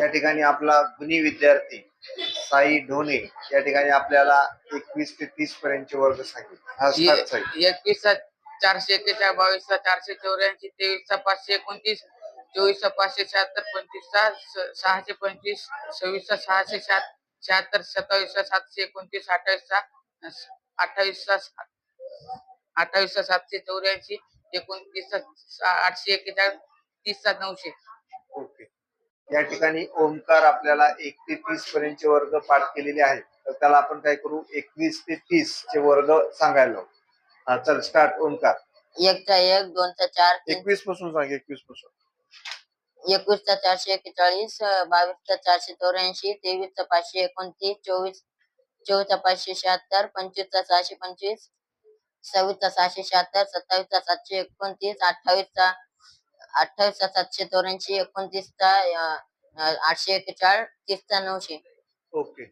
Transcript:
या ठिकाणी आपला गुणी विद्यार्थी साई ढोणे या ठिकाणी आपल्याला 21 ते 30 पर्यंतचे वर्ग सांगितले. हा स्टार्टचा आहे. 21चा 441, 22चा 484, 23चा 529, 24चा 576, 25चा 625, 26चा 676, 27चा 729, 28चा 784, 29चा 841, 30चा 900. ओके. या ठिकाणी ओमकार आपल्याला 1 ते 30 पर्यंतचे वर्ग पाठ केलेले आहेत. तर त्याला आपण काय करू, 21 ते 30 चे वर्ग सांगायला लावू. हा चल स्टार्ट ओमकार. 1चा 1, 2चा 4, 21 पासून सांग. 21 पासून. 21चा 441, 22चा 484, 23चा 529, 24चा 576, 25चा 625, 26चा 676, 27चा 729, 28चा 784, 29चा 841, 30चा 900. ओके.